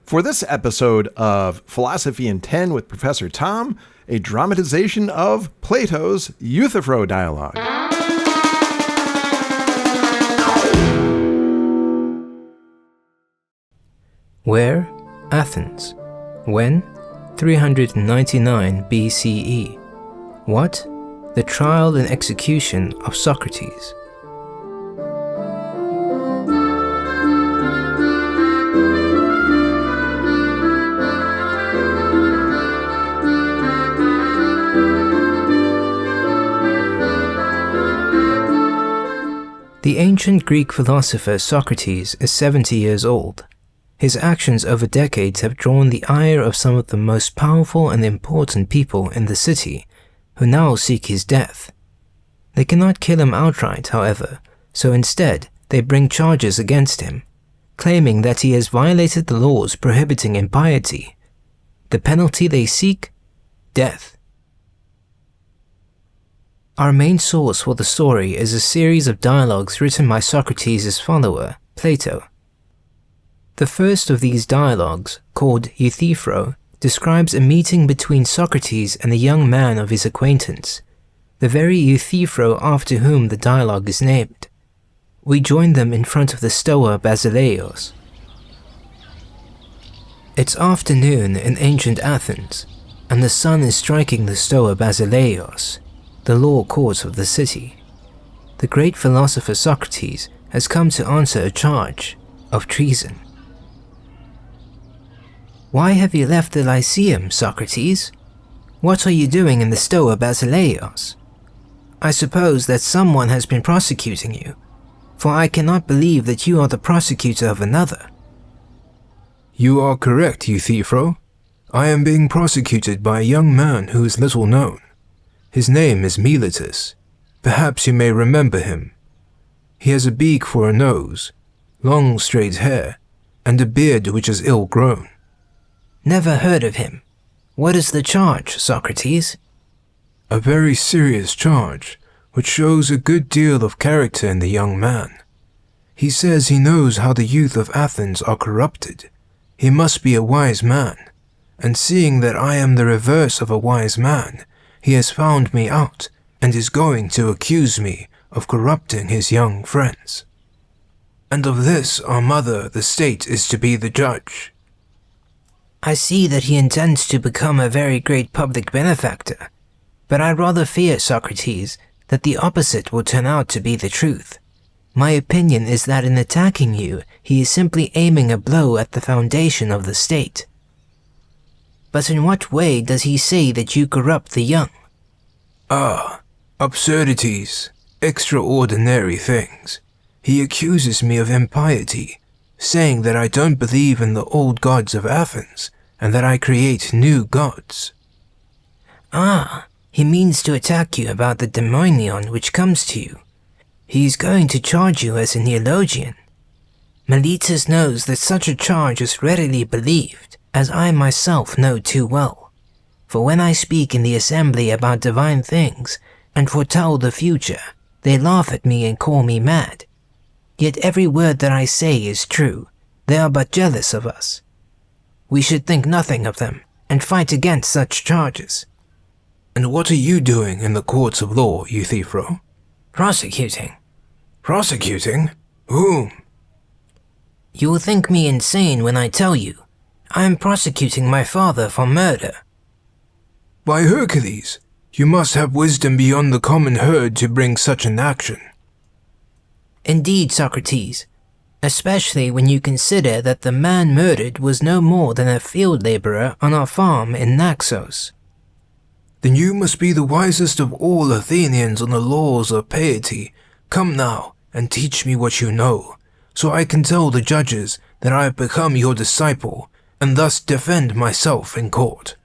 For this episode of Philosophy in 10 with Professor Tom, a dramatization of Plato's Euthyphro dialogue. Where? Athens. When? 399 BCE. What? The trial and execution of Socrates. The ancient Greek philosopher Socrates is 70 years old. His actions over decades have drawn the ire of some of the most powerful and important people in the city, who now seek his death. They cannot kill him outright, however, so instead they bring charges against him, claiming that he has violated the laws prohibiting impiety. The penalty they seek? Death. Our main source for the story is a series of dialogues written by Socrates' follower, Plato. The first of these dialogues, called Euthyphro, describes a meeting between Socrates and a young man of his acquaintance, the very Euthyphro after whom the dialogue is named. We join them in front of the Stoa Basileios. It's afternoon in ancient Athens, and the sun is striking the Stoa Basileios, the law court of the city. The great philosopher Socrates has come to answer a charge of treason. Why have you left the Lyceum, Socrates? What are you doing in the Stoa Basileios? I suppose that someone has been prosecuting you, for I cannot believe that you are the prosecutor of another. You are correct, Euthyphro. I am being prosecuted by a young man who is little known. His name is Miletus. Perhaps you may remember him. He has a beak for a nose, long straight hair, and a beard which is ill-grown. Never heard of him. What is the charge, Socrates? A very serious charge, which shows a good deal of character in the young man. He says he knows how the youth of Athens are corrupted. He must be a wise man, and seeing that I am the reverse of a wise man, he has found me out and is going to accuse me of corrupting his young friends. And of this our mother, the state, is to be the judge. I see that he intends to become a very great public benefactor, but I rather fear, Socrates, that the opposite will turn out to be the truth. My opinion is that in attacking you, he is simply aiming a blow at the foundation of the state. But in what way does he say that you corrupt the young? Absurdities, extraordinary things. He accuses me of impiety, saying that I don't believe in the old gods of Athens, and that I create new gods. He means to attack you about the daimonion which comes to you. He is going to charge you as a neologian. Miletus knows that such a charge is readily believed, as I myself know too well. For when I speak in the assembly about divine things, and foretell the future, they laugh at me and call me mad. Yet every word that I say is true. They are but jealous of us. We should think nothing of them, and fight against such charges. And what are you doing in the courts of law, Euthyphro? Prosecuting. Prosecuting? Whom? You will think me insane when I tell you. I am prosecuting my father for murder. By Hercules, you must have wisdom beyond the common herd to bring such an action. Indeed, Socrates, especially when you consider that the man murdered was no more than a field laborer on our farm in Naxos. Then you must be the wisest of all Athenians on the laws of piety. Come now, and teach me what you know, so I can tell the judges that I have become your disciple, and thus defend myself in court.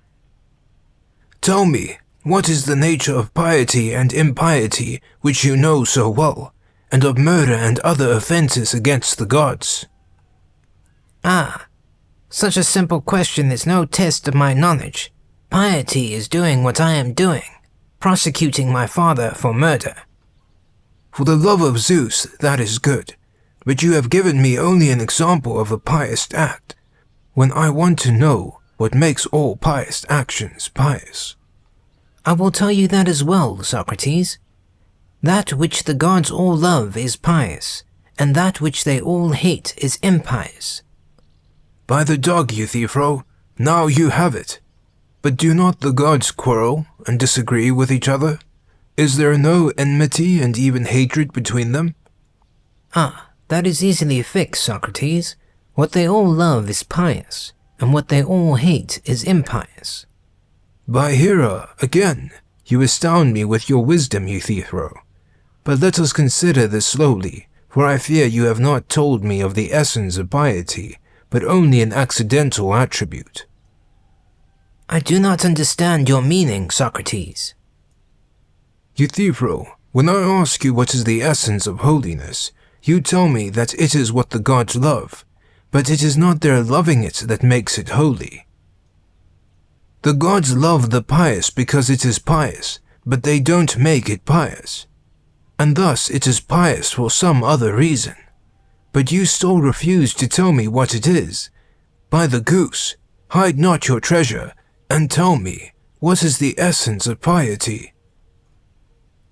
Tell me, what is the nature of piety and impiety which you know so well, and of murder and other offenses against the gods? Such a simple question is no test of my knowledge. Piety is doing what I am doing, prosecuting my father for murder. For the love of Zeus, that is good, but you have given me only an example of a pious act. when I want to know what makes all pious actions pious? I will tell you that as well, Socrates. That which the gods all love is pious, and that which they all hate is impious. By the dog, Euthyphro, now you have it. But do not the gods quarrel and disagree with each other? Is there no enmity and even hatred between them? Ah, that is easily fixed, Socrates. What they all love is pious, and what they all hate is impious. By Hera, again, you astound me with your wisdom, Euthyphro. But let us consider this slowly, for I fear you have not told me of the essence of piety, but only an accidental attribute. I do not understand your meaning, Socrates. Euthyphro, when I ask you what is the essence of holiness, you tell me that it is what the gods love, but it is not their loving it that makes it holy. The gods love the pious because it is pious, but they don't make it pious. And thus it is pious for some other reason. But you still refuse to tell me what it is. By the goose, hide not your treasure, and tell me, what is the essence of piety?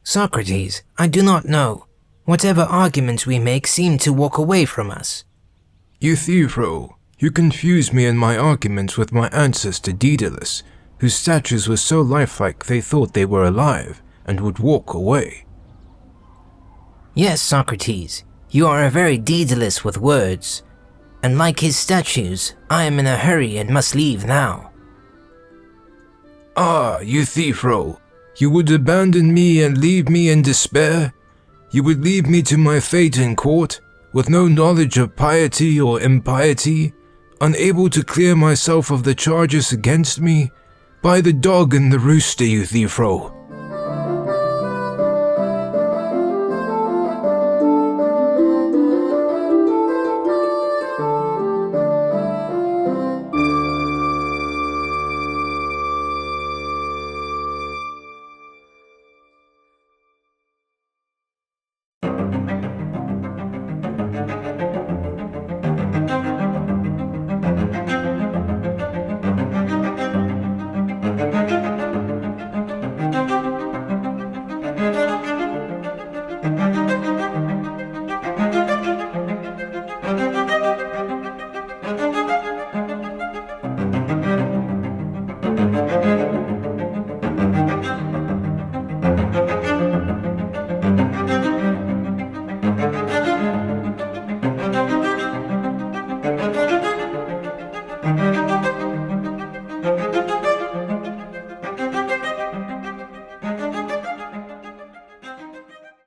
Socrates, I do not know. Whatever arguments we make seem to walk away from us. Euthyphro, you confuse me in my arguments with my ancestor Daedalus, whose statues were so lifelike they thought they were alive and would walk away. Yes, Socrates, you are a very Daedalus with words, and like his statues, I am in a hurry and must leave now. Ah, Euthyphro, you would abandon me and leave me in despair? You would leave me to my fate in court, with no knowledge of piety or impiety, unable to clear myself of the charges against me? By the dog and the rooster, Euthyphro.